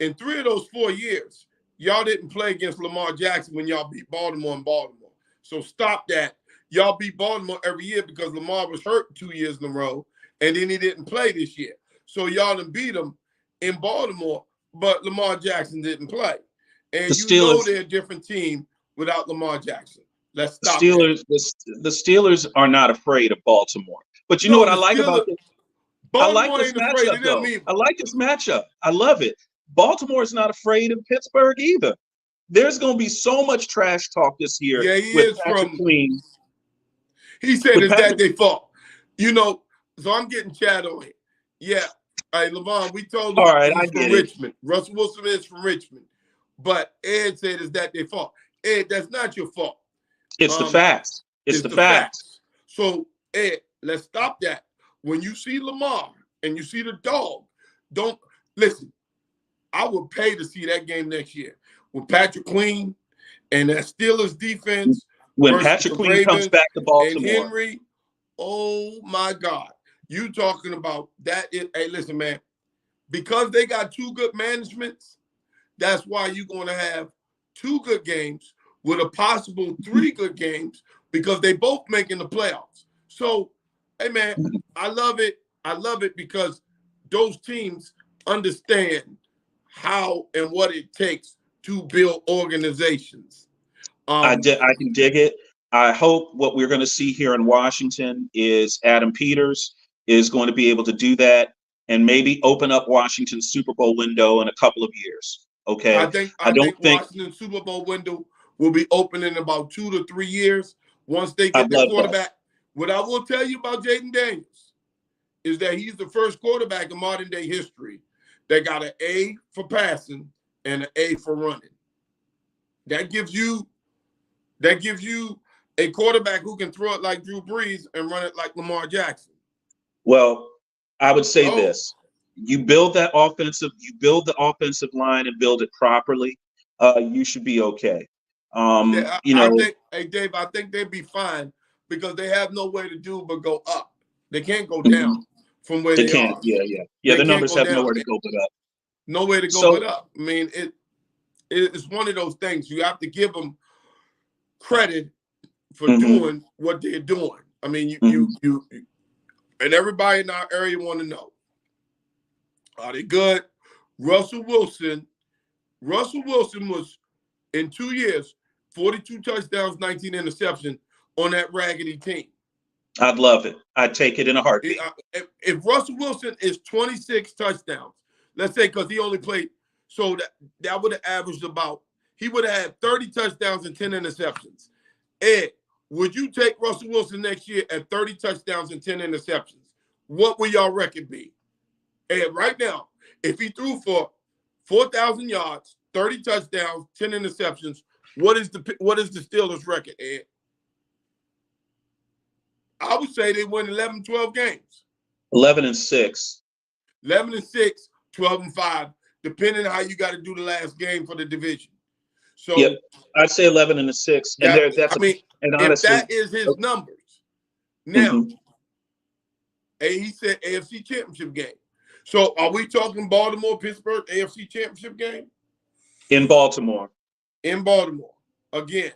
in 3 of those 4 years, y'all didn't play against Lamar Jackson when y'all beat Baltimore in Baltimore. So stop that. Y'all beat Baltimore every year because Lamar was hurt 2 years in a row, and then he didn't play this year. So y'all done beat him in Baltimore, but Lamar Jackson didn't play. And they're a different team without Lamar Jackson. Let's stop the Steelers are not afraid of Baltimore. But you know what I like about this? I like this matchup, though. I like this matchup. I love it. Baltimore is not afraid of Pittsburgh either. There's going to be so much trash talk this year. Yeah, he is Patrick Queen. He said it's that they fault. So I'm getting chat on it. Yeah. Hey, Levon, we told him he's from Richmond. Russell Wilson is from Richmond. But Ed said it's that they fault. Ed, that's not your fault. It's the facts. It's the facts. So, Ed, let's stop that. When you see Lamar and you see the dog, don't listen. I would pay to see that game next year with Patrick Queen and that Steelers defense. When Patrick Queen comes back to Baltimore. And Henry, oh my God. You talking about that? Hey, listen, man. Because they got 2 good managements, that's why you're going to have 2 good games with a possible 3 good games because they both making the playoffs. So, hey, man, I love it. I love it because those teams understand how and what it takes to build organizations. I can dig it. I hope what we're going to see here in Washington is Adam Peters is going to be able to do that and maybe open up Washington's Super Bowl window in a couple of years. Okay. I think Washington's Super Bowl window will be open in about 2 to 3 years once they I get the love quarterback. What I will tell you about Jaden Daniels is that he's the first quarterback in modern day history that got an A for passing and an A for running. That gives you a quarterback who can throw it like Drew Brees and run it like Lamar Jackson. Well, I would say Oh, this: you build the offensive line and build it properly. You should be okay. yeah, You I know, think, hey Dave, I think they'd be fine because they have no way to do but go up. They can't go mhm, down from where they they can't. are. Yeah. They The can't numbers go have down. nowhere to go but up. No way to go but So, up. I mean, it's one of those things. You have to give them credit for mhm, doing what they're doing. I mean, mhm. you and everybody in our area want to know: are they good? Russell Wilson was in 2 years 42 touchdowns, 19 interceptions on that raggedy team. I'd love it. I'd take it in a heartbeat. If Russell Wilson is 26 touchdowns, let's say, because he only played, so that would have averaged about, he would have had 30 touchdowns and 10 interceptions. Ed, would you take Russell Wilson next year at 30 touchdowns and 10 interceptions? What will y'all record be? Ed, right now, if he threw for 4,000 yards, 30 touchdowns, 10 interceptions, what is the Steelers record, Ed? I would say they win 11, 12 games. 11-6. 11-6, 12-5, depending on how you got to do the last game for the division. So Yep, I'd say 11-6, and that, that's I mean, and if honestly, that is his numbers, now, mhm, he said AFC Championship game. So are we talking Baltimore, Pittsburgh, AFC Championship game? in Baltimore, In Baltimore. Again,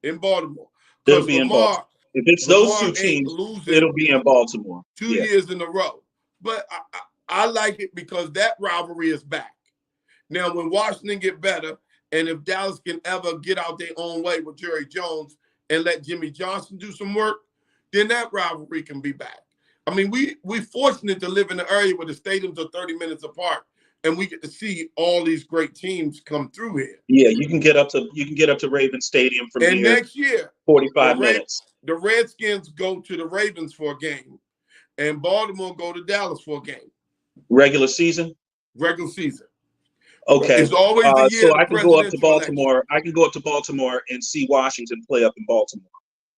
in Baltimore. it'll Because be in Baltimore. If it's those two ain't teams, losing it'll be in Baltimore. 2 Yeah, years in a row. But I like it because that rivalry is back. Now, when Washington get better, and if Dallas can ever get out their own way with Jerry Jones and let Jimmy Johnson do some work, then that rivalry can be back. I mean, we fortunate to live in an area where the stadiums are 30 minutes apart, and we get to see all these great teams come through here. yeah. You can get up to Raven Stadium from And here, next year, 45 minutes. the Redskins go to the Ravens for a game, and Baltimore go to Dallas for a game. Regular season. Regular season. Okay. It's always the year So of the I can go up to presidential election. Baltimore. I can go up to Baltimore and see Washington play up in Baltimore.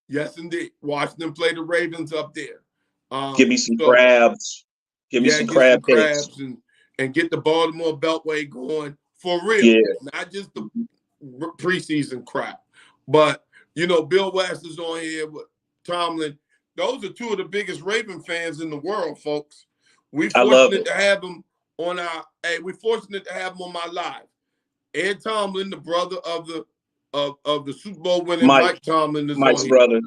Yes, indeed. Washington play the Ravens up there. Give me some crabs. Give me some crab cakes. And get the Baltimore Beltway going for real. Yeah. Not just the preseason crap. But, Bill West is on here with Tomlin. Those are two of the biggest Raven fans in the world, folks. We're fortunate to have them on we're fortunate to have them on my live. Ed Tomlin, the brother of the Super Bowl winning Mike Tomlin, is Mike's on brother. Here.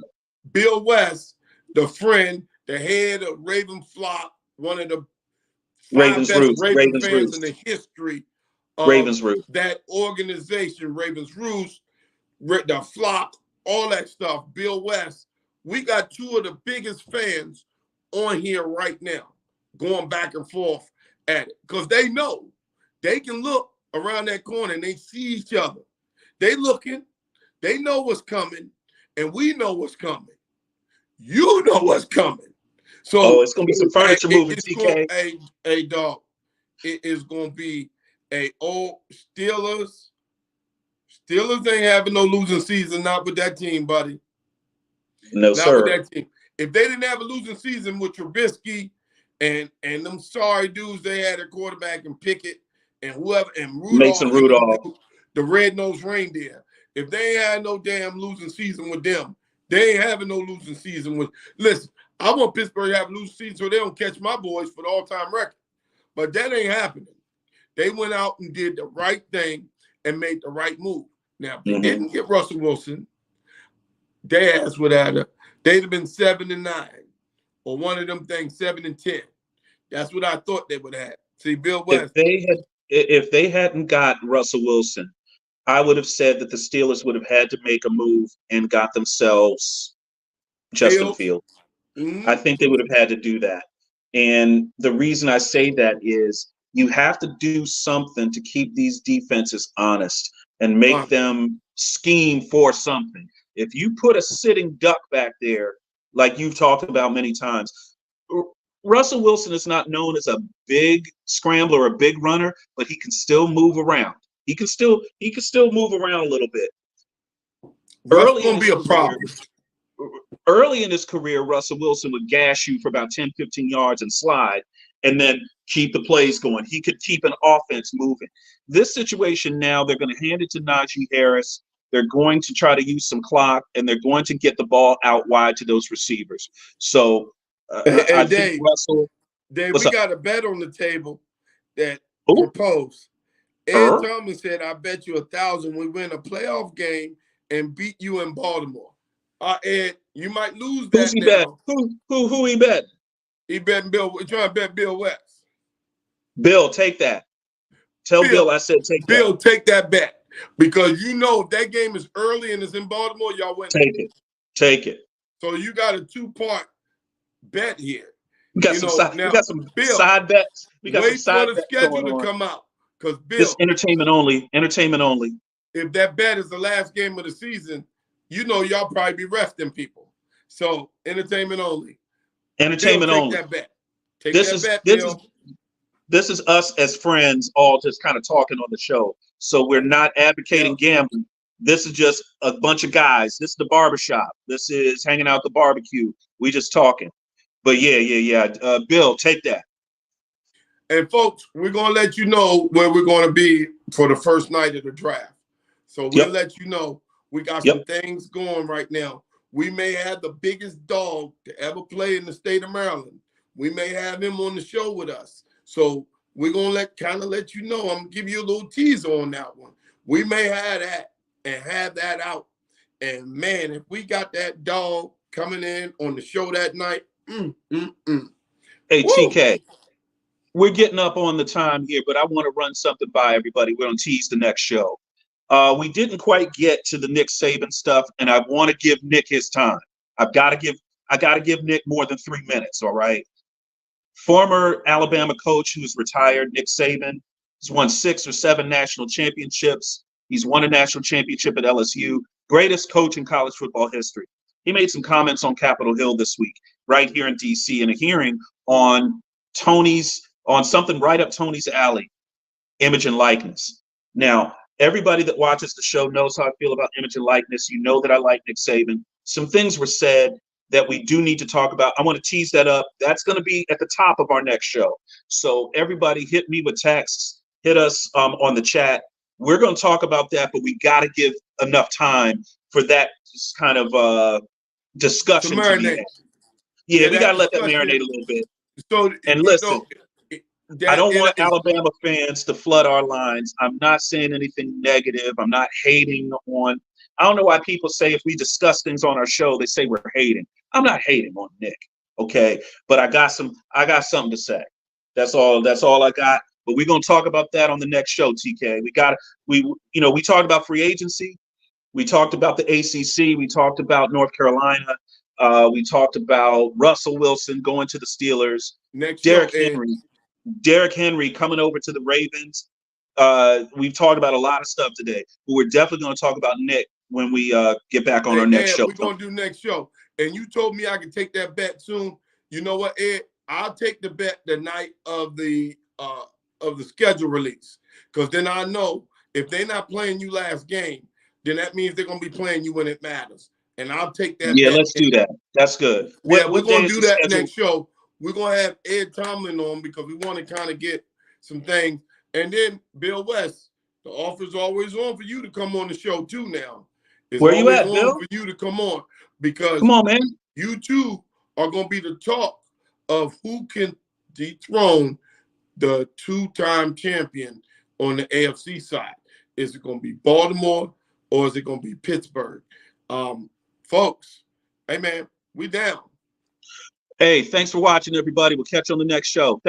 Bill West, the friend, the head of Raven Flock, one of the Ravens best Roost. Raven Ravens fans Roost. in the history of Ravens Roost. that organization, Ravens Roost, the Flock, all that stuff. Bill West, we got two of the biggest fans on here right now, going back and forth at it, because they know they can look around that corner and they see each other. They looking, they know what's coming, and we know what's coming. You know what's coming. So it's gonna be some furniture moving, TK. A dog. It is gonna be a old Steelers. Steelers ain't having no losing season, not with that team, buddy. No, not sir. With that team. If they didn't have a losing season with Trubisky and them sorry dudes they had at quarterback and Pickett and whoever and Rudolph, the red-nosed reindeer. If they ain't had no damn losing season with them, they ain't having no losing season with. Listen, I want Pittsburgh to have a losing season so they don't catch my boys for the all-time record. But that ain't happening. They went out and did the right thing and made the right move. Now, if they didn't get Russell Wilson, their ass would have they'd have been 7-9, or one of them things 7-10. That's what I thought they would have. See, Bill West. If they hadn't got Russell Wilson, I would have said that the Steelers would have had to make a move and got themselves Justin Fields. Mm-hmm. I think they would have had to do that. And the reason I say that is you have to do something to keep these defenses honest and make them scheme for something. If you put a sitting duck back there, like you've talked about many times, Russell Wilson is not known as a big scrambler or a big runner, but he can still move around. He can still move around a little bit. That's going to be a problem. Early in his career, Russell Wilson would gash you for about 10, 15 yards and slide, and then keep the plays going. He could keep an offense moving. This situation now, they're going to hand it to Najee Harris. They're going to try to use some clock, and they're going to get the ball out wide to those receivers. So I think Russell. Dave, we got a bet on the table that proposed. Ed Thomas said, "I bet you 1,000 we win a playoff game and beat you in Baltimore." Ed, you might lose that. Who's he bet? Who he bet? He betting Bill. We're trying to bet Bill West. Bill, take that. Tell Bill I said take Bill, that. take that bet. Because you know if that game is early and it's in Baltimore, y'all win. Take it. Take it. So you got a 2-part bet here. We got some Bill, side bets. We got wait some side for the schedule to come out. Because Bill, this entertainment only. Entertainment only. If that bet is the last game of the season, you know y'all probably be resting people. So entertainment only. Entertainment Bill, only. Take that bet. Take that bet, Bill. This is us as friends all just kind of talking on the show. So we're not advocating gambling. This is just a bunch of guys. This is the barbershop. This is hanging out at the barbecue. We just talking. But yeah. Bill, take that. And folks, we're going to let you know where we're going to be for the first night of the draft. So we'll let you know. We got some things going right now. We may have the biggest dog to ever play in the state of Maryland. We may have him on the show with us. So we're going to let you know. I'm going to give you a little teaser on that one. We may have that and have that out. And, man, if we got that dog coming in on the show that night, Hey, TK, we're getting up on the time here, but I want to run something by everybody. We're going to tease the next show. We didn't quite get to the Nick Saban stuff, and I want to give Nick his time. I got to give Nick more than 3 minutes, all right? Former Alabama coach who's retired, Nick Saban, has won 6 or 7 national championships. He's won a national championship at LSU. Greatest coach in college football history. He made some comments on Capitol Hill this week, right here in D.C., in a hearing on something right up Tony's alley, image and likeness. Now, everybody that watches the show knows how I feel about image and likeness. You know that I like Nick Saban. Some things were said that we do need to talk about. I want to tease that up. That's going to be at the top of our next show. So everybody hit me with texts, hit us on the chat. We're going to talk about that, but we got to give enough time for that kind of discussion to be had. Yeah, we got to let that marinate a little bit. So, and listen, I don't want Alabama fans to flood our lines. I'm not saying anything negative. I'm not hating on. I don't know why people say if we discuss things on our show, they say we're hating. I'm not hating on Nick, okay? But I got something to say. That's all I got. But we're gonna talk about that on the next show, TK. We talked about free agency. We talked about the ACC. We talked about North Carolina. We talked about Russell Wilson going to the Steelers. Derrick Henry coming over to the Ravens. We've talked about a lot of stuff today, but we're definitely going to talk about Nick when we get back on our next show. We're going to do next show. And you told me I could take that bet soon. You know what, Ed? I'll take the bet the night of the schedule release, because then I know if they're not playing you last game, then that means they're going to be playing you when it matters. And I'll take that. Yeah, let's do that. That's good. Yeah, we're going to do that next show. We're going to have Ed Tomlin on because we want to kind of get some things. And then Bill West, the offer's always on for you to come on the show too now. Where you at, Bill? For you to come on, because come on, man. You two are going to be the talk of who can dethrone the 2-time champion on the AFC side. Is it going to be Baltimore or is it going to be Pittsburgh? Folks, hey, man, we down. Hey, thanks for watching, everybody. We'll catch you on the next show.